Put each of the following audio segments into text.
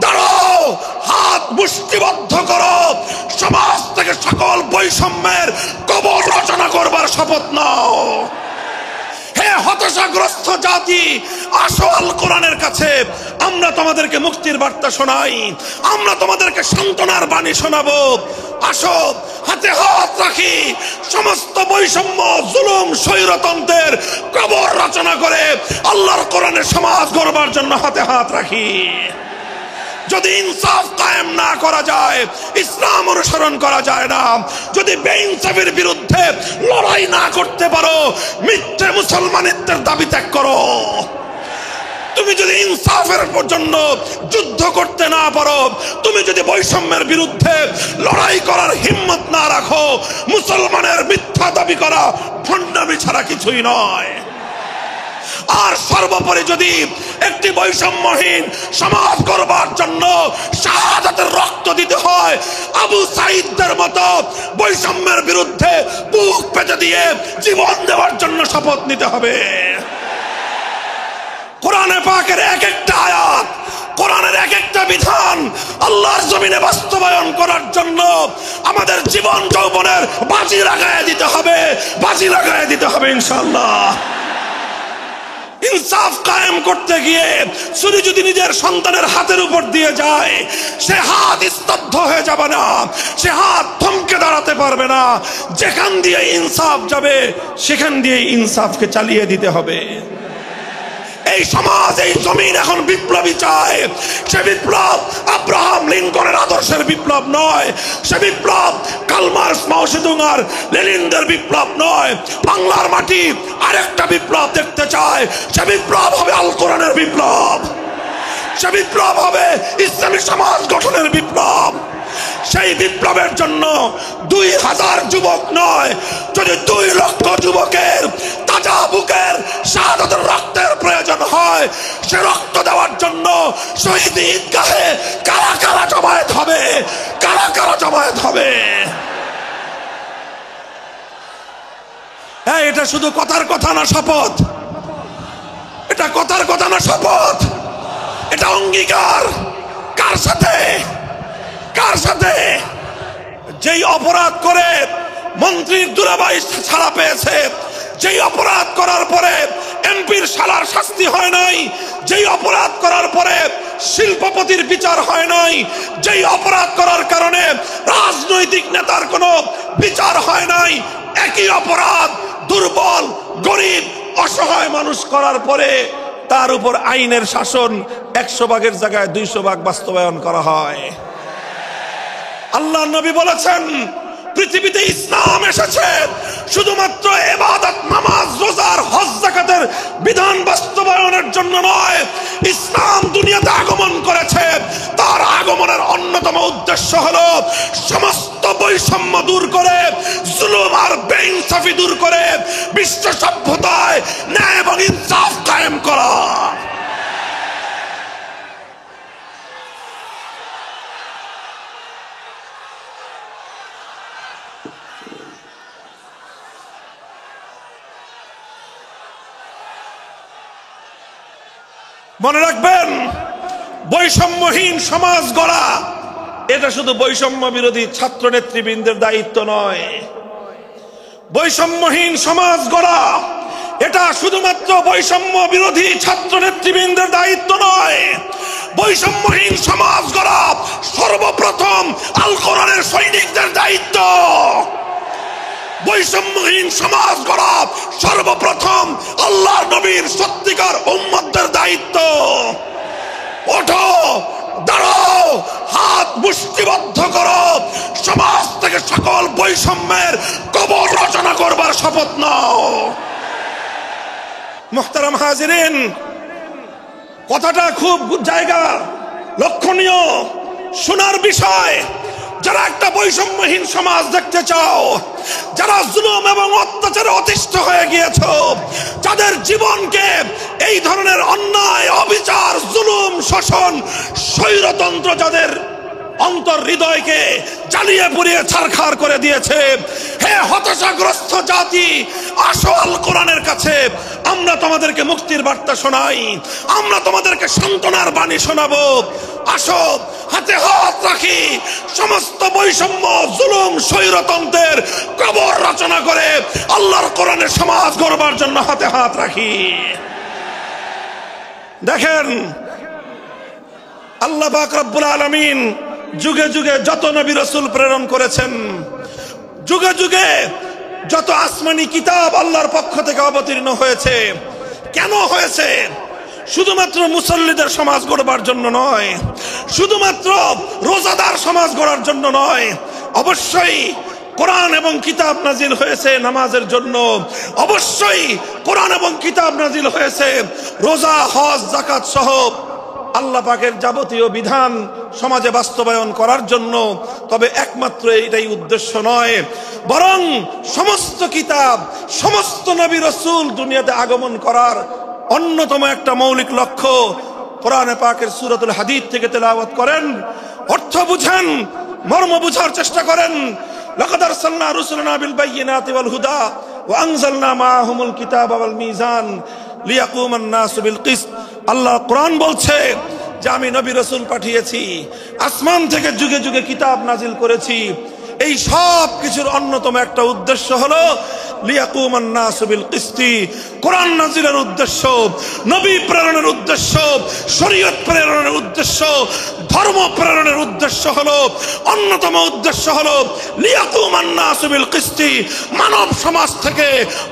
দাঁড়াও, হাত মুষ্টিবদ্ধ করো, সমাজ থেকে সকল বৈষম্যের কবর রচনা করবার শপথ নাও। হে হতাশাগ্রস্ত জাতি, আসো আল কোরআনের কাছে, আমরা তোমাদেরকে মুক্তির বার্তা শোনাই, আমরা তোমাদেরকে সান্ত্বনার বাণী শোনাবো। আসো, হাতে হাত রাখি, সমস্ত বৈষম্য, জুলুম, স্বৈরতন্ত্রের কবর রচনা করে আল্লাহর কোরআনের সমাজ গড়বার জন্য হাতে হাত রাখি। যদি ইনসাফ কায়েম না করা যায়, ইসলাম অনুসরণ করা যায় না, যদি বেইনসাফের বিরুদ্ধে লড়াই না করতে পারো, মিথ্যে মুসলমানিত্বের দাবি ত্যাগ করো। তুমি যদি ইনসাফের জন্য যুদ্ধ করতে না পারো, তুমি যদি বৈষম্যের বিরুদ্ধে লড়াই করার হিম্মত না রাখো, মুসলমানের মিথ্যা দাবি করা ভণ্ডামি ছাড়া কিছুই নয়। আর সর্বোপরি যদি একটি বৈষম্যহীন সমাজ গড়বার জন্য শাহাদাতের রক্ত দিতে হয়, আবু সাঈদদের মতো বৈষম্যের বিরুদ্ধে বুক পেতে দিয়ে জীবন দেওয়ার জন্য শপথ নিতে হবে। কোরআনে পাকের এক একটা আয়াত, কোরআনের এক একটা বিধান আল্লাহর জমিনে বাস্তবায়ন করার জন্য আমাদের জীবন যৌবনের বাজি লাগায় দিতে হবে, বাজি লাগায় দিতে হবে ইনশাআল্লাহ। ইনসাফ কায়েম করতে গিয়ে ছুরি যদি নিজের সন্তানের হাতের উপর দিয়ে যায়, সে হাত স্তব্ধ হয়ে যাবে না, সে হাত থমকে দাঁড়াতে পারবে না। যেখান দিয়ে ইনসাফ যাবে সেখান দিয়ে ইনসাফকে চালিয়ে দিতে হবে। এই সমাজ, এই জমিন এখন বিপ্লবী চায়। সে বিপ্লব আব্রাহাম লিঙ্কনের আদর্শের বিপ্লব নয়, সে বিপ্লব কার্ল মার্কস, মাও সেতুং আর লেনিনদের বিপ্লব নয়। বাংলার মাটি আরেকটা বিপ্লব দেখতে চায়, সে বিপ্লব হবে আল কোরআনের বিপ্লব, সে বিপ্লব হবে ইসলামী সমাজ গঠনের বিপ্লব। সেই বিপ্লবের জন্য 2000 যুবক নয়, যদি 2 লক্ষ যুবকের তাজা বুকের শাহাদাতের রক্তের প্রয়োজন হয়, সে রক্ত দেওয়ার জন্য শহীদ ঈদগাহে কারা কারা জমায়েত হবে, কারা কারা জমায়েত হবে। হ্যাঁ, এটা শুধু কথার কথা না, শপথ। এটা কথার কথা না, শপথ। এটা অঙ্গীকার। কার সাথে? কার সাথে? যেই অপরাধ করে মন্ত্রীর দুলাভাই ছাড়া পেয়েছে, যেই অপরাধ করার পরে এমপির শালার শাস্তি হয় নাই, যেই অপরাধ করার পরে শিল্পপতির বিচার হয় নাই, যেই অপরাধ করার কারণে রাজনৈতিক নেতার কোনো বিচার হয় নাই, একই অপরাধ দুর্বল, গরিব, অসহায় মানুষ করার পরে তার উপর আইনের শাসন 100 ভাগের জায়গায় 200 ভাগ বাস্তবায়ন করা হয়। আল্লাহ নবী বলেছেন, পৃথিবীতে ইসলাম এসেছে শুধুমাত্র ইবাদত, নামাজ, রোজার, হজ, যাকাতের বিধান বাস্তবায়নের জন্য নয়। ইসলাম দুনিয়াতে আগমন করেছে, তার আগমনের অন্যতম উদ্দেশ্য হলো সমস্ত বৈষম্য দূর করে, জুলুম আর বেইনসাফি দূর করে বিশ্ব সভ্যতায় ন্যায় এবং ইনসাফ কায়েম করা। মনে রাখবেন, বৈষম্যহীন সমাজ গড়া এটা শুধু বৈষম্য বিরোধী ছাত্র নেতৃবৃন্দের দায়িত্ব নয়। বৈষম্যহীন সমাজ গড়া এটা শুধুমাত্র বৈষম্য বিরোধী ছাত্র নেতৃবৃন্দের দায়িত্ব নয়। বৈষম্যহীন সমাজ গড়া সর্বপ্রথম আল কোরআনের সৈনিকদের দায়িত্ব। বৈষম্যহীন সমাজ গড়া সর্বপ্রথম আল্লাহর নবীর সত্যিকার উম্মতদের দায়িত্ব। ওঠো, দাঁড়াও, হাত মুষ্টিবদ্ধ করো, সমাজ থেকে সকল বৈষম্যের কবর রচনা করবার শপথ নাও। মুহতারাম হাজিরিন, কথাটা খুব জায়গা লক্ষণীয়, শোনার বিষয়। যারা একটা বৈষম্যহীন সমাজ দেখতে চাও, যারা জুলুম এবং অত্যাচারে অতিষ্ঠ হয়ে গিয়েছ, যাদের জীবনকে এই ধরনের অন্যায়, অবিচার, জুলুম, শোষণ, স্বৈরতন্ত্র যাদের অন্তর হৃদয়কে জ্বালিয়ে পুড়িয়ে ছারখার করে দিয়েছে, হে হতাশাগ্রস্ত জাতি, আসো আল কোরআনের কাছে, আমরা তোমাদেরকে মুক্তির বার্তা শোনাই, আমরা তোমাদেরকে সান্ত্বনার বাণী শোনাবো। আসো হাতে হাত রাখি, সমস্ত বৈষম্য জুলুম স্বৈরতন্ত্রের কবর রচনা করে আল্লাহর কোরআনের সমাজ গড়বার জন্য হাতে হাত রাখি। দেখেন আল্লাহ পাক রব্বুল আলামিন যুগে যুগে যত নবী রাসূল প্রেরণ করেছেন, যুগে যুগে যত আসমানি কিতাব আল্লাহর পক্ষ থেকে অবতীর্ণ হয়েছে, কেন হয়েছে? শুধুমাত্র মুসল্লিদের সমাজ গড়বার জন্য নয়, শুধুমাত্র রোজাদার সমাজ গড়ার জন্য নয়, অবশ্যই কোরআন এবং কিতাব নাজিল হয়েছে নামাজের জন্য, অবশ্যই কোরআন এবং কিতাব নাজিল হয়েছে রোজা হজ যাকাত সহ আল্লাহ পাকের যাবতীয় বিধান সমাজে বাস্তবায়ন করার জন্য। তবে একমাত্র এটাই উদ্দেশ্য নয়, বরং সমস্ত কিতাব সমস্ত নবী রাসূল দুনিয়াতে আগমন করার অন্যতম একটা মৌলিক লক্ষ্য। কোরআনে পাকের সূরাতুল হাদীদ থেকে তেলাওয়াত করেন, অর্থ বুঝেন, মর্ম বুঝার চেষ্টা করেন। লাকাদ আরসালনা রুসুলানা বিল বায়িনাতি ওয়াল হুদা ওয়া আনজালনা মাআহুমুল কিতাবা ওয়াল মিজান লিয়াকুমান নাসু বিল কিসত। আল্লাহ কোরআন বলছে যে আমি নবী রাসূল পাঠিয়েছি, আসমান থেকে যুগে যুগে কিতাব নাজিল করেছি। এই সব কিছুর অন্যতম একটা উদ্দেশ্য হলো লিয়াকুমান নাসু বিল কিসতি। কোরআন নাজিলের উদ্দেশ্য, নবী প্রেরণের উদ্দেশ্য, শরীয়ত প্রেরণের উদ্দেশ্য, ধর্ম প্রেরণের উদ্দেশ্য হলো, অন্যতম উদ্দেশ্য হলো লিয়াকুমান নাসু বিল কিসতি। মানব সমাজ থেকে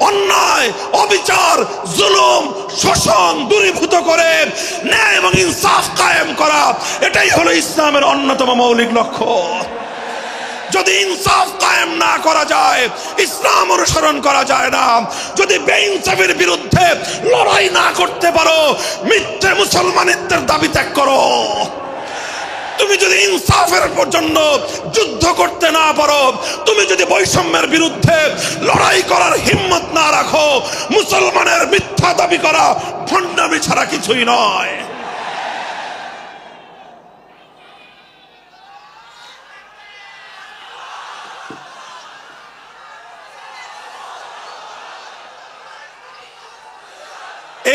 অন্যায়, অবিচার, জুলুম, শোষণ দূরীভূত করে ন্যায় এবং ইনসাফ কায়েম করা, এটাই হলো ইসলামের অন্যতম মৌলিক লক্ষ্য। যদি ইনসাফ কায়েম না করা যায়, ইসলাম অনুসরণ করা যায় না। যদি বেইনসাফের বিরুদ্ধে লড়াই না করতে পারো, মিথ্যে মুসলমানিত্বের দাবি ত্যাগ করো। তুমি যদি ইনসাফের জন্য যুদ্ধ করতে না পারো, তুমি যদি বৈষম্যের বিরুদ্ধে লড়াই করার হিম্মত না রাখো, মুসলমানের মিথ্যা দাবি করা ভণ্ডামি ছাড়া কিছুই নয়।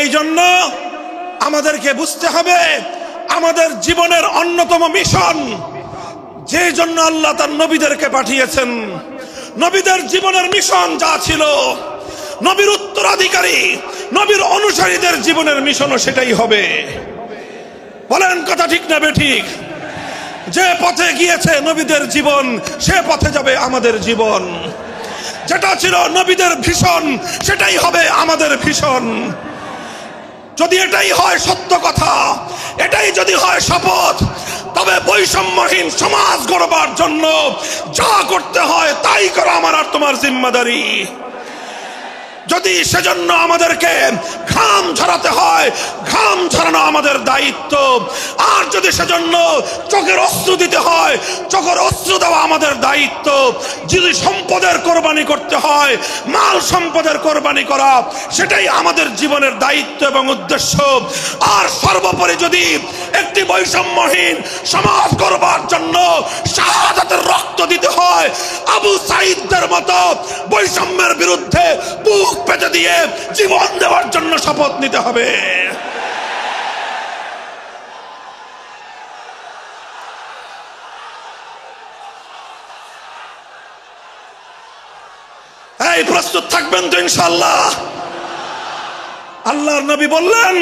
এই জন্য আমাদেরকে বুঝতে হবে, আমাদের জীবনের অন্যতম মিশন, যে জন্য আল্লাহ তার নবীদেরকে পাঠিয়েছেন, নবীদের জীবনের মিশন যা ছিল, নবীর উত্তরাধিকারী, নবীর অনুসারীদের জীবনের মিশনও সেটাই হবে। বলেন কথা ঠিক না বেঠিক? যে পথে গিয়েছে নবীদের জীবন, সে পথে যাবে আমাদের জীবন। যেটা ছিল নবীদের ভীষণ, সেটাই হবে আমাদের ভীষণ। যদি এটাই হয় সত্য কথা, এটাই যদি হয় শপথ, তবে বৈষম্যহীন সমাজ গড়বার জন্য যা করতে হয় তাই করা আমার আর তোমার জিম্মাদারি। যদি সেজন্য আমাদেরকে ঘাম ঝরাতে হয়, ঘাম ঝরানো আমাদের দায়িত্ব। আর যদি সেজন্য চোখের অশ্রু দিতে হয়, চোখের অশ্রু দেওয়া আমাদের দায়িত্ব। যদি সম্পদের কোরবানি করতে হয়, মাল সম্পদের কোরবানি করা, সেটাই আমাদের জীবনের দায়িত্ব এবং উদ্দেশ্য। আর সর্বোপরি যদি একটি বৈষম্যহীন সমাজ গড়বার জন্য শাহাদাতের রক্ত দিতে হয়, আবু সাঈদদের মতো বৈষম্যের বিরুদ্ধে বুক পেতে দিয়ে জীবন দেওয়ার জন্য শপথ নিতে হবে। এই প্রস্তুত থাকবেন তো ইনশাআল্লাহ? আল্লাহর নবী বললেন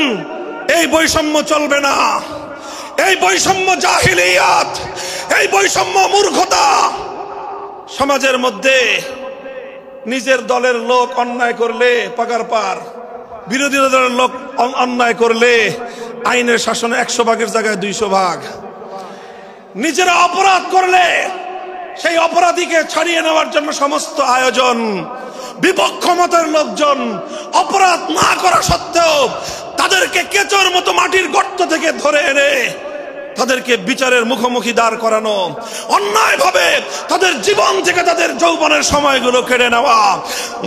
এই বৈষম্য চলবে না, এই বৈষম্য জাহিলিয়াত, এই বৈষম্য মূর্খতা। সমাজের মধ্যে নিজের দলের লোক অন্যায় করলে পাগার পার, বিরোধী দলের লোক অন্যায় করলে আইনের শাসনে 100 ভাগের জায়গায় 200 ভাগ। নিজেরা অপরাধ করলে সেই অপরাধীকে ছাড়িয়ে নেওয়ার জন্য সমস্ত আয়োজন। বিপক্ষ মতের লোকজন অপরাধ না করা সত্ত্বেও তাদেরকে কেচোর মতো মাটির গর্ত থেকে ধরে এনে তাদেরকে বিচারের মুখোমুখি দাঁড় করানো, অন্যায়ভাবে তাদের জীবন থেকে তাদের যৌবনের সময়গুলো কেড়ে নেওয়া,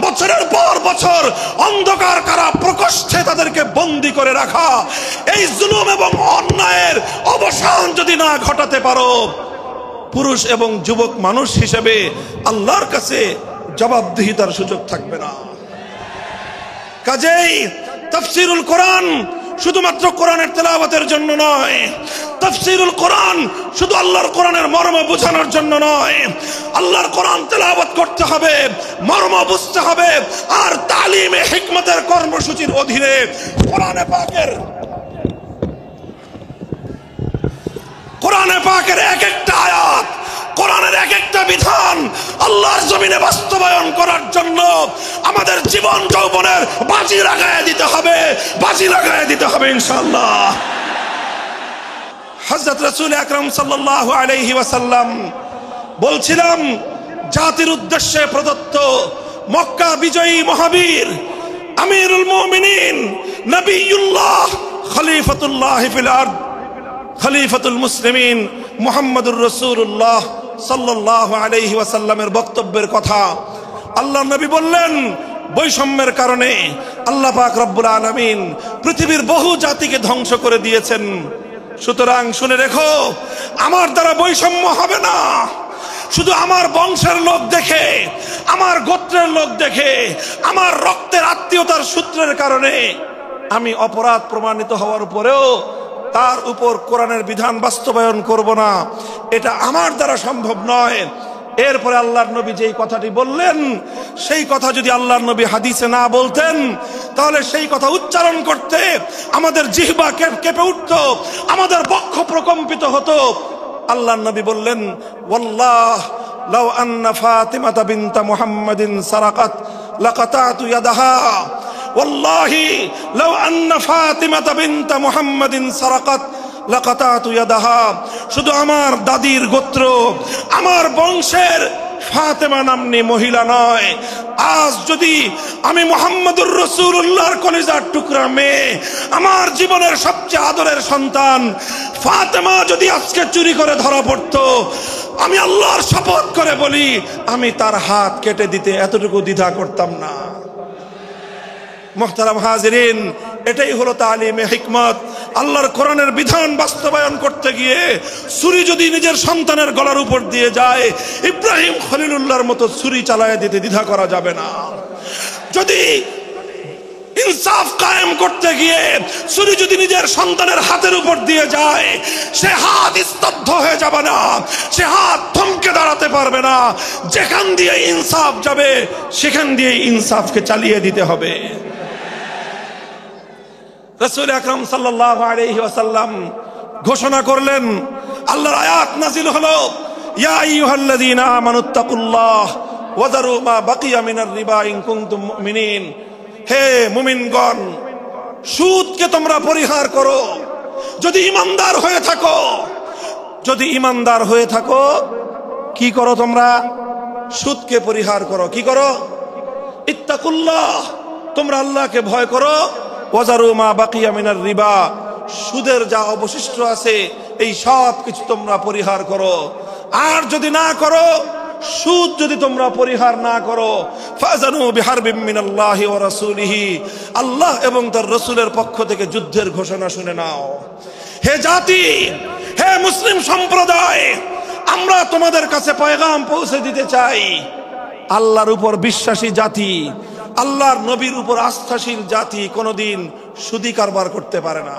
বছরের পর বছর অন্ধকার কারা প্রকোষ্ঠে তাদেরকে বন্দী করে রাখা। এই জুলুম এবং অন্যায়ের অবসান যদি না ঘটাতে পারো, পুরুষ এবং যুবক মানুষ হিসেবে আল্লাহর কাছে জবাবদিহিতার সুযোগ থাকবে না। কাজেই তাফসীরুল কোরআন শুধুমাত্র কোরআনের তেলাওয়াতের জন্য নয়, তাফসীরুল কোরআন শুধু আল্লাহর কোরআনের মর্ম বোঝানোর জন্য নয়, আল্লাহর কোরআন তেলাওয়াত করতে হবে, মর্ম বুঝতে হবে, আর তালিমে হিকমতের কর্মসূচির অধীনে কোরআনে পাকের এক একটা আয়াত, কোরআনের এক একটা বিধান আল্লাহর জমিনে বাস্তবায়ন করার জন্য আমাদের জীবন যৌবনের বাজি লাগায় দিতে হবে ইনশাআল্লাহ। হযরত রাসূল আকরাম সাল্লাল্লাহু আলাইহি ওয়াসাল্লাম বলছিলাম, জাতির উদ্দেশ্যে প্রদত্ত মক্কা বিজয়ী মহাবীর আমিরুল মুমিনিন নবিয়ুল্লাহ খলিফাতুল্লাহ ফিল আরদ খলিফাতুল মুসলিমিন মুহাম্মদুর রাসূলুল্লাহ সাল্লাল্লাহু আলাইহি ওয়াসাল্লামের বক্তব্যের কথা আল্লাহর নবী বললেন, বৈষম্যের কারণে আল্লাহ পাক রব্বুল আলামিন পৃথিবীর বহু জাতিকে ধ্বংস করে দিয়েছেন। সুতরাং শুনে রেখো, আমার দ্বারা বৈষম্য হবে না। শুধু আমার বংশের লোক দেখে, আমার গোত্রের লোক দেখে, আমার রক্তের আত্মীয়তার সূত্রের কারণে আমি অপরাধ প্রমাণিত হওয়ার পরেও তার উপর কোরআনের বিধান বাস্তবায়ন করব না, এটা আমার দ্বারা সম্ভব নয়। এরপরে আল্লাহর নবী যেই কথাটি বললেন, সেই কথা যদি আল্লাহর নবী হাদিসে না বলতেন, তাহলে সেই কথা উচ্চারণ করতে আমাদের জিহ্বা কেঁপে উঠত, আমাদের বক্ষ প্রকম্পিত হতো। আল্লাহর নবী বললেন, ওয়াল্লাহ লাউ আন্না ফাতিমাতা বিনতা মুহাম্মাদিন সারাকাত লাকাতাতু ইয়াদাহা, ওয়াল্লাহি লাউ আন্না ফাতিমাতা বিনতা মুহাম্মাদিন সারাকাত লাকাতাতু ইয়াদাহা। শুধু আমার দাদির গোত্র, আমার বংশের ফাতেমা নামনি মহিলা নয়, আজ যদি আমি মুহাম্মদুর রাসূলুল্লাহর কলিজার টুকরা মেয়ে, আমার জীবনের সবচেয়ে আদরের সন্তান ফাতেমা যদি আজকে চুরি করে ধরা পড়তো, আমি আল্লাহর শপথ করে বলি, আমি তার হাত কেটে দিতে এতটুকু দ্বিধা করতাম না। মুহতারাম হাজিরিন, এটাই হলো তালিমে হিকমত। আল্লাহর কোরআনের বিধান বাস্তবায়ন করতে গিয়ে ছুরি যদি নিজের সন্তানের গলার উপর দিয়ে যায়, ইব্রাহিম খলিলুল্লাহর মতো ছুরি চালায় দিতে দ্বিধা করা যাবে না। যদি ইনসাফ কায়েম করতে গিয়ে ছুরি যদি নিজের সন্তানের হাতের উপর দিয়ে যায়, সে হাত স্তব্ধ হয়ে যাবে না, সে হাত থমকে দাঁড়াতে পারবে না। যেখান দিয়ে ইনসাফ যাবে, সেখান দিয়ে ইনসাফকে চালিয়ে দিতে হবে। রাসূল আকরাম সাল্লাল্লাহু আলাইহি ওয়াসাল্লাম ঘোষণা করলেন, আল্লাহর আয়াত নাযিল হলো, ইয়া আইয়ুহাল্লাযীনা আমানুত্তাকুল্লাহ ওয়া যারু মা বাকিয়া মিনার রিবা ইন কুনতুম মুমিনিন। হে মুমিনগণ, সুদকে তোমরা পরিহার করো যদি ঈমানদার হয়ে থাকো। যদি ঈমানদার হয়ে থাকো, কি করো তোমরা? সুদকে পরিহার করো। কি করো? ইত্তাকুল্লাহ, তোমরা আল্লাহকে ভয় করো। ওয়াজারু মা বাকিয়া মিনার রিবা, সুদের যা অবশিষ্ট আছে এই সব কিছু তোমরা পরিহার করো। আর যদি না করো, সুদ যদি তোমরা পরিহার না করো, ফাজানু বিহারবিম মিনাল্লাহি ওয়া রাসূলিহি, আল্লাহ এবং তার রাসূলের পক্ষ থেকে যুদ্ধের ঘোষণা শুনে নাও। হে জাতি, হে মুসলিম সম্প্রদায়, আমরা তোমাদের কাছে পয়গাম পৌঁছে দিতে চাই, আল্লাহর উপর বিশ্বাসী জাতি, আল্লাহর নবীর উপর আস্থাশীল জাতি কোনোদিন সুদি কারবার করতে পারে না।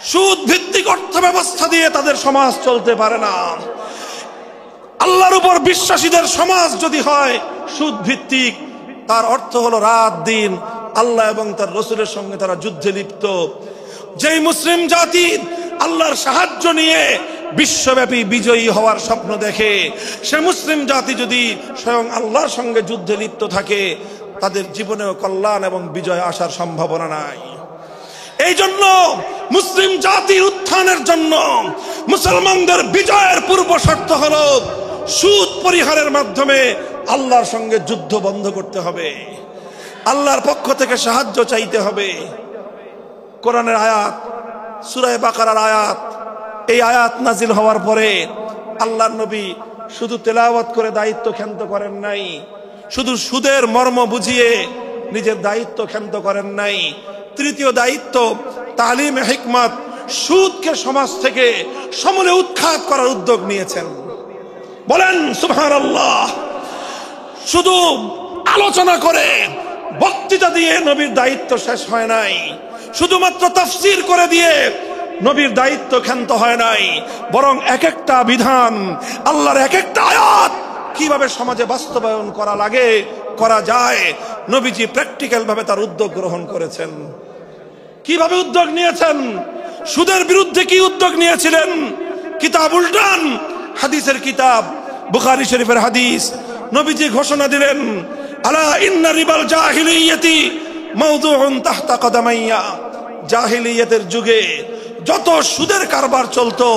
সুদ ভিত্তিক অর্থ ব্যবস্থা দিয়ে তাদের সমাজ চলতে পারে না। আল্লাহর উপর বিশ্বাসীদের সমাজ যদি হয় সুদ ভিত্তিক, তার অর্থ হলো রাত দিন আল্লাহ এবং তার রাসূলের সঙ্গে তারা যুদ্ধে লিপ্ত। যেই মুসলিম জাতি আল্লাহর সাহায্য নিয়ে বিশ্বব্যাপী বিজয়ী হওয়ার স্বপ্ন দেখে, সে মুসলিম জাতি যদি স্বয়ং আল্লাহর সঙ্গে যুদ্ধে লিপ্ত থাকে, তাদের জীবনেও কল্যাণ এবং বিজয় আসার সম্ভাবনা নাই। এই জন্য মুসলিম জাতির উত্থানের জন্য, মুসলমানদের বিজয়ের পূর্ব শর্ত হলো সুদ পরিহারের মাধ্যমে আল্লাহর সঙ্গে যুদ্ধ বন্ধ করতে হবে, আল্লাহর পক্ষ থেকে সাহায্য চাইতে হবে। কোরআনের আয়াত, সূরা বাকারার আয়াত, এই আয়াত নাজিল হওয়ার পরে আল্লাহর নবী শুধু তেলাওয়াত করে দায়িত্ব ক্ষান্ত করেন নাই, শুধু সুদের মর্ম বুঝিয়ে নিজের দায়িত্ব ক্ষান্ত করেন নাই। তৃতীয় দায়িত্ব তালিমে হিকমত, সুদকে সমাজ থেকে সমূলে উৎখাত করার উদ্যোগ নিয়েছেন। বলেন সুবহানাল্লাহ। শুধু আলোচনা করে, বক্তৃতা দিয়ে নবীর দায়িত্ব শেষ হয় নাই, শুধুমাত্র তাফসীর করে দিয়ে নবীর দায়িত্ব ক্ষান্ত হয় নাই, বরং এক একটা বিধান, আল্লাহর এক একটা আয়াত কিভাবে সমাজে বাস্তবায়ন করা লাগে, করা যায়, নবীজি প্র্যাকটিক্যাল ভাবে তার উদ্যোগ গ্রহণ করেছেন। কিভাবে উদ্যোগ নিয়েছেন? সুদের বিরুদ্ধে কি উদ্যোগ নিয়েছিলেন? কিতাব উল্টান, হাদিসের কিতাব, বুখারী শরীফের হাদিস, নবীজি ঘোষণা দিলেন, আলা ইন্না রিবাল জাহিলিয়াতি মাওদুউন তাহতা কদামাইয়া। জাহিলিয়াতের যুগে যত সুদের কারবার চলতো,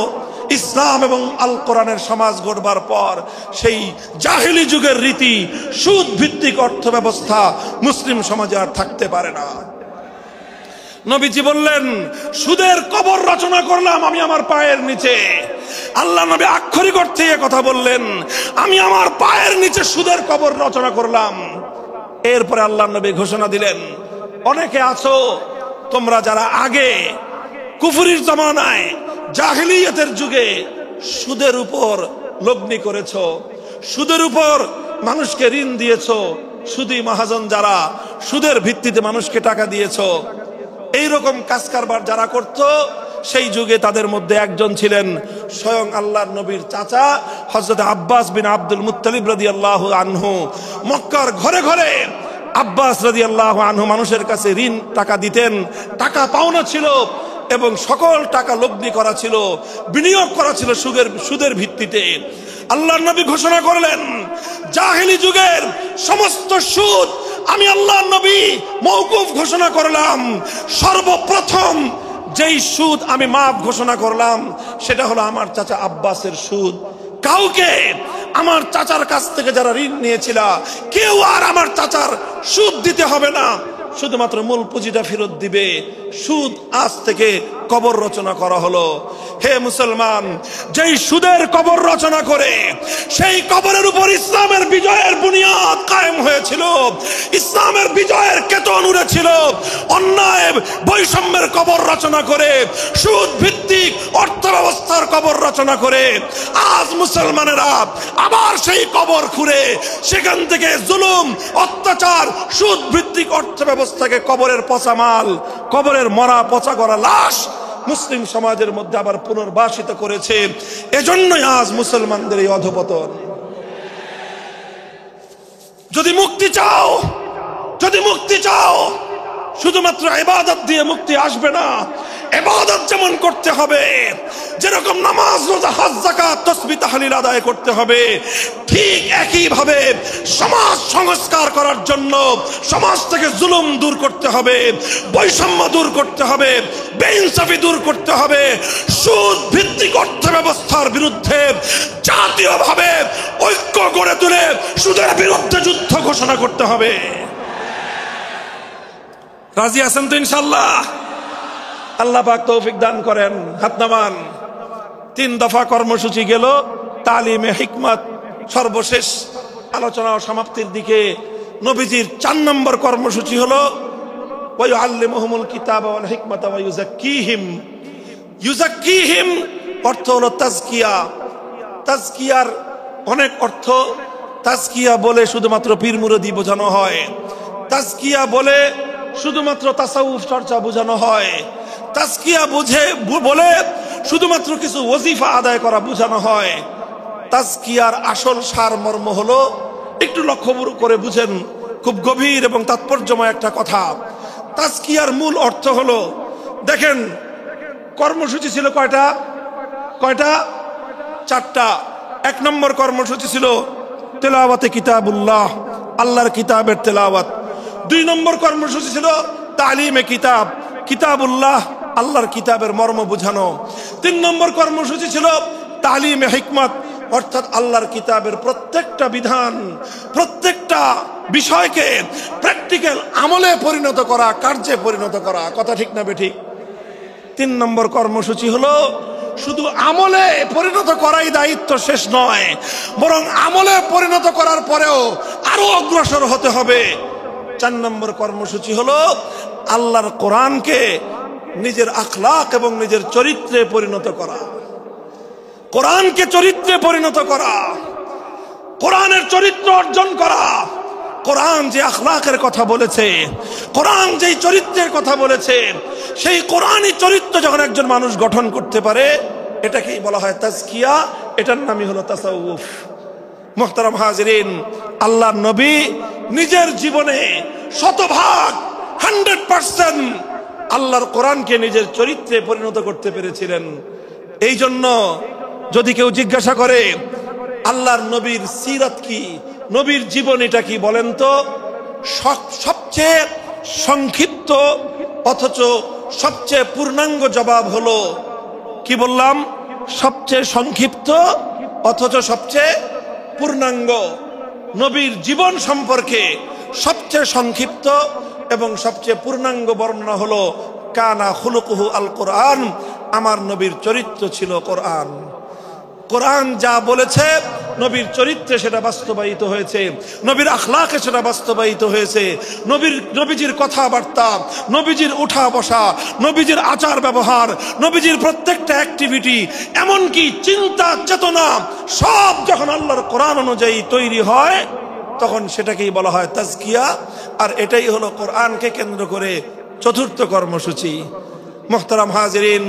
ইসলাম এবং আল কোরআনের সমাজ গড়বার পর সেই জাহিলি যুগের রীতি, সুদ ভিত্তিক অর্থ ব্যবস্থা মুসলিম সমাজে আর থাকতে পারে না। নবীজি বললেন, সুদের কবর রচনা করলাম আমি আমার পায়ের নিচে। আল্লাহ নবী আক্ষরিক অর্থে কথা বললেন, আমি আমার পায়ের নিচে সুদের কবর রচনা করলাম। এরপরে আল্লাহ নবী ঘোষণা দিলেন, অনেকে আছো তোমরা যারা আগে কুফরির জামানায় জাহিলিয়াতের যুগে সুদের উপর লগ্নি করেছো, সুদের উপর মানুষকে ঋণ দিয়েছো, সুদী মহাজন যারা সুদের ভিত্তিতে মানুষকে টাকা দিয়েছো, এইরকম কাজ কারবার যারা করত, সেই যুগে তাদের মধ্যে একজন ছিলেন স্বয়ং আল্লাহর নবীর চাচা হযরত আব্বাস বিন আব্দুল মুত্তালিব রাদিয়াল্লাহু আনহু। মক্কার ঘরে ঘরে আব্বাস রাদিয়াল্লাহু আনহু মানুষের কাছে ঋণ টাকা দিতেন, টাকা পাওনা ছিল এবং সকল টাকা লগ্নি করা ছিল, বিনিয়োগ করা ছিল সুদের ভিত্তিতে। আল্লাহর নবী ঘোষণা করলেন, জাহেলি যুগের সমস্ত সুদ আমি আল্লাহর নবী মওকুফ ঘোষণা করলাম। সর্বপ্রথম যেই সুদ আমি মাফ ঘোষণা করলাম সেটা হলো আমার চাচা আব্বাসের সুদ। কাউকে আমার চাচার কাছ থেকে যারা ঋণ নিয়েছিল, কেউ আর আমার চাচার সুদ দিতে হবে না, শুধুমাত্র মূল পুঁজিটা ফেরত দিবে। সুদ আজ থেকে কবর রচনা করা হলো। হে মুসলমান, যেই সুদের কবর রচনা করে সেই কবরের উপর ইসলামের বিজয়ের বুনিয়াদ কায়েম হয়েছিল, ইসলামের বিজয়ের কেতন উড়েছিল। অন্যায় বৈষম্যের কবর রচনা করে, সুদ ভিত্তিক অর্থ ব্যবস্থার কবর রচনা করে আজ মুসলমানেরা আবার সেই কবর খুঁড়ে সেখান থেকে জুলুম, অত্যাচার, সুদ ভিত্তিক অর্থ ব্যবস্থাকে কবরের পচা মাল, কবরের মরা পচা করা লাশ মুসলিম সমাজের মধ্যে আবার পুনর্বাসিত করেছে। এজন্যই আজ মুসলমানদের এই অধপতন। যদি মুক্তি চাও, যদি মুক্তি চাও, শুধুমাত্র ইবাদত দিয়ে মুক্তি আসবে না। ইবাদত যেমন করতে হবে, যেরকম নামাজ, রোজা, হজ, যাকাত, তাসবিহ, তাহলিল আদায় করতে হবে, ঠিক একই ভাবে সমাজ সংস্কার করার জন্য সমাজ থেকে জুলুম দূর করতে হবে, বৈষম্য দূর করতে হবে, বেইনসাফি দূর করতে হবে, সুদ ভিত্তিক অর্থ ব্যবস্থার বিরুদ্ধে জাতীয়ভাবে ঐক্য গড়ে তুলে সুদের বিরুদ্ধে যুদ্ধ ঘোষণা করতে হবে। রাজি আছেন তো ইনশাআল্লাহ? আল্লাহ পাক তৌফিক দান করেন। হাত নামান। 3 দফা কর্মসূচি গেল, তালিমে হিকমত সর্বশেষ আলোচনা ও সমাপ্তির দিকে। নবীজির 4 নম্বর কর্মসূচি হলো ওয়া ইউআল্লিমুহুমুল কিতাবা ওয়াল হিকমাতা ওয়া ইউযাক্কিহিম। ইউযাক্কিহিম অর্থ হলো তাজকিয়া। তাজকিয়ার অনেক অর্থ। তাজকিয়া বলে শুধুমাত্র পীর মুরিদি বোঝানো হয়, তাজকিয়া বলে শুধুমাত্র তাসাউফ চর্চা বোঝানো হয়, তাজকিয়া বলে শুধুমাত্র কিছু ওজিফা আদায় করা বোঝানো হয়। তাজকিয়ার আসল সারমর্ম হলো, একটু লক্ষ্য করে বুঝেন, খুব গভীর এবং তাৎপর্যময় একটা কথা। তাজকিয়ার মূল অর্থ হলো, দেখেন কর্মসূচি ছিল কয়টা? 4টা। 1 নম্বর কর্মসূচি ছিল তেলাওয়াতে কিতাবুল্লাহ, আল্লাহর কিতাবের তেলাওয়াত। 2 নম্বর কর্মসূচি ছিল তালিমে কিতাব, কিতাবুল্লাহ, আল্লাহর কিতাবের মর্ম বুঝানো। 3 নম্বর কর্মসূচি ছিল তালিমে হিকমত, অর্থাৎ আল্লাহর কিতাবের প্রত্যেকটা বিধান, প্রত্যেকটা বিষয়কে প্র্যাকটিক্যাল আমলে পরিণত করা, কার্যে পরিণত করা। কথা ঠিক না বেঠিক? 3 নম্বর কর্মসূচি হলো শুধু আমলে পরিণত করাই দায়িত্ব শেষ নয়, বরং আমলে পরিণত করার পরেও আরো অগ্রসর হতে হবে। 4 নম্বর কর্মসূচি হলো আল্লাহর কোরআনকে নিজের আখলাক এবং নিজের চরিত্রে পরিণত করা। কোরআনকে চরিত্রে পরিণত করা, কোরআনের চরিত্র অর্জন করা, কোরআন যে আখলাকের কথা বলেছে, কোরআন যেই চরিত্রের কথা বলেছে, সেই কোরআনই চরিত্র যখন একজন মানুষ গঠন করতে পারে, এটাকেই বলা হয় তাজকিয়া, এটার নামই হলো তাসাউফ। মুহতারাম হাজিরিন, আল্লাহর নবী নিজের জীবনে 100% 100% আল্লাহর কোরআনকে নিজের চরিত্রে পরিণত করতে পেরেছিলেন। এই জন্য যদি কেউ জিজ্ঞাসা করে আল্লাহর নবীর সিরাত কি, নবীর জীবনীটা কি বলেন তো, সবচেয়ে সংক্ষিপ্ত অথচ সবচেয়ে পূর্ণাঙ্গ জবাব হলো, কি বললাম, সবচেয়ে সংক্ষিপ্ত অথচ সবচেয়ে পূর্ণাঙ্গ। নবীর জীবন সম্পর্কে সবচেয়ে সংক্ষিপ্ত এবং সবচেয়ে পূর্ণাঙ্গ বর্ণনা হলো কানা খুলুকুহু আল কোরআন, আমার নবীর চরিত্র ছিল কোরআন। কোরআন যা বলেছে নবীর চরিত্রে সেটা বাস্তবায়িত হয়েছে, নবীর আখলাকে সেটা বাস্তবায়িত হয়েছে। নবীজির কথাবার্তা, নবীজির উঠা বসা, নবীজির আচার ব্যবহার, নবীজির প্রত্যেকটা অ্যাক্টিভিটি, এমনকি চিন্তা চেতনা সব যখন আল্লাহর কোরআন অনুযায়ী তৈরি হয়, তখন সেটাকেই বলা হয় তাজকিয়া। আর এটাই হলো কোরআনকে কেন্দ্র করে চতুর্থ কর্মসূচি। মুহতারাম হাজিরিন,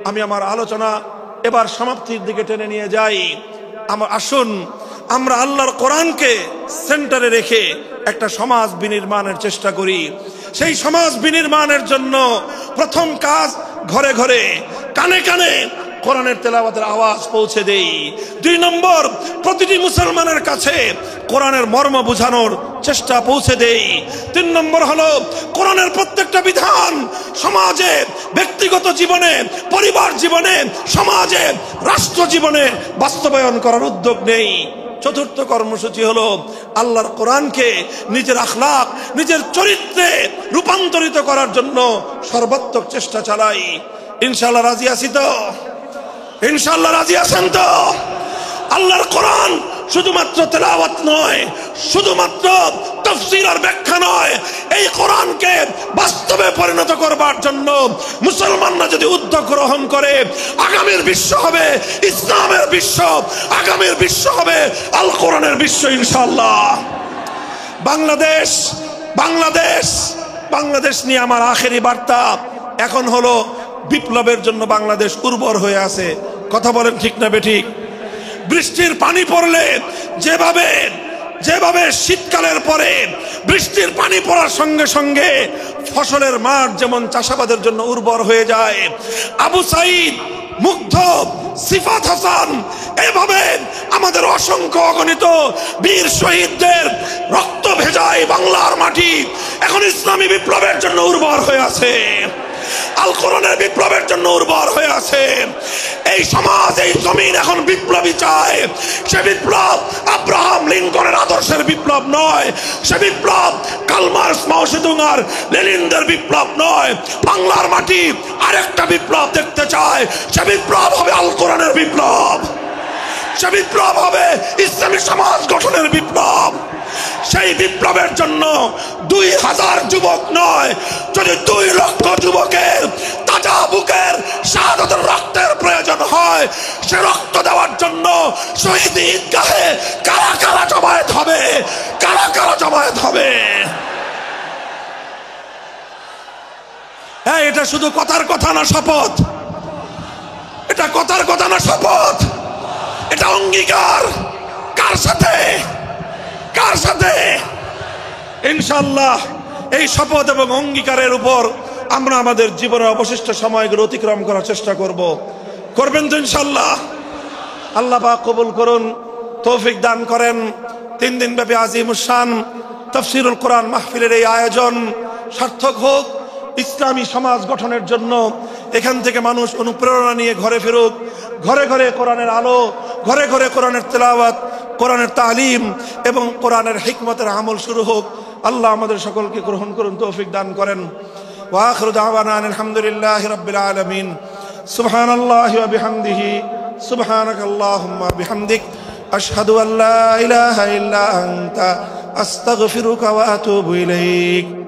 আমি আমার আলোচনা এবার সমাপ্তির দিকে টেনে নিয়ে যাই। আসুন আমরা আল্লাহর কোরআনকে সেন্টারে রেখে একটা সমাজ বিনির্মাণের চেষ্টা করি। সেই সমাজ বিনির্মাণের জন্য প্রথম কাজ, ঘরে ঘরে কানে কানে কোরআনের তেলাওয়াতের আওয়াজ পৌঁছে দেই। 2 নম্বর, প্রতিটি মুসলমানের কাছে কোরআনের মর্ম বোঝানোর চেষ্টা পৌঁছে দেই। 3 নম্বর হলো কোরআনের প্রত্যেকটা বিধান সমাজে, ব্যক্তিগত জীবনে, পরিবার জীবনে, সমাজে, রাষ্ট্র জীবনে বাস্তবায়ন করার উদ্যোগ নেই। চতুর্থ কর্মসূচি হলো আল্লাহর কোরআনকে নিজের আখলাক, নিজের চরিত্রে রূপান্তরিত করার জন্য সর্বাত্মক চেষ্টা চালাই। ইনশাআল্লাহ রাজি আছি তো? ইনশাআল্লাহ রাজি আছেন তো? আল্লাহর কোরআন শুধুমাত্র তেলাওয়াত নয়, শুধুমাত্র তাফসীর আর ব্যাখ্যা নয়, এই কোরআনকে বাস্তবে পরিণত করবার জন্য মুসলমানরা যদি উদ্যোগ গ্রহণ করে, আগামীর বিশ্ব হবে ইসলামের বিশ্ব, আগামীর বিশ্ব হবে আল কোরআনের বিশ্ব ইনশাআল্লাহ। বাংলাদেশ বাংলাদেশ বাংলাদেশ নিয়ে আমার আখেরি বার্তা এখন হলো, বিপ্লবের জন্য বাংলাদেশ উর্বর হয়ে আছে। কথা বলেন ঠিক না বেঠিক? বৃষ্টির পানি পড়লে যেভাবে যেভাবে শীতকালের পরে বৃষ্টির পানি পড়ার সঙ্গে সঙ্গে ফসলের মাঠ যেমন চাষাবাদের জন্য উর্বর হয়ে যায়, আবু সাইদ, মুগ্ধ, সিফাত হাসান, এভাবে আমাদের অসংখ্য অগণিত বীর শহীদদের রক্ত ভেজায় বাংলার মাটি এখন ইসলামী বিপ্লবের জন্য উর্বর হয়ে আছে, আল কোরআনের বিপ্লবের জন্য উর্বর হয়ে আছে। এই সমাজ, এই জমিন এখন বিপ্লবী চায়। সে বিপ্লব আব্রাহাম লিঙ্কনের আদর্শের বিপ্লব নয়, সে বিপ্লব কার্ল মার্কস, মাও সেতুং আর লেনিনদের বিপ্লব নয়। বাংলার মাটি আরেকটা বিপ্লব দেখতে চায়, সে বিপ্লব হবে আল কোরআনের বিপ্লব, সে বিপ্লব হবে ইসলামী সমাজ গঠনের বিপ্লব। সেই বিপ্লবের জন্য 2000 যুবক নয়, যদি 2 লক্ষ যুবকের তাজা বুকের শাহাদাতের রক্তের প্রয়োজন হয়, সে রক্ত দেওয়ার জন্য শহীদ ঈদগাহে কারা কারা জমায়েত হবে, কারা কারা জমায়েত হবে। হ্যাঁ, এটা শুধু কথার কথা না, শপথ। এটা কথার কথা না, শপথ। এটা অঙ্গীকার। কার সাথে? কার সাথে? ইনশাআল্লাহ এই শপথ এবং অঙ্গীকারের উপর আমরা আমাদের জীবনের অবশিষ্ট সময়গুলো অতিক্রম করার চেষ্টা করব। করবেন তো ইনশাআল্লাহ? আল্লাহ পাক কবুল করুন, তৌফিক দান করেন। 3 দিন ব্যাপী আজিমুস শান তাফসীরুল কোরআন মাহফিলের এই আয়োজন সার্থক হোক, ইসলামী সমাজ গঠনের জন্য এখান থেকে মানুষ অনুপ্রেরণা নিয়ে ঘরে ফিরুক, ঘরে ঘরে কোরআনের আলো, ঘরে ঘরে কোরআনের তেলাওয়াত, কোরআনের তালিম এবং কোরআনের হিকমতের আমল শুরু হোক। আল্লাহ আমাদের সকলকে গ্রহণ করুন, তৌফিক দান করেন। ওয়া আখিরু দাওয়ানা আলহামদুলিল্লাহি রাব্বিল আলামিন। সুবহানাল্লাহি ওয়া বিহামদিহি, সুবহানাকাল্লাহুম্মা বিহামদিক, আশহাদু আল্লা ইলাহা ইল্লা আনতা, আস্তাগফিরুকা ওয়া আতুবু ইলাইক।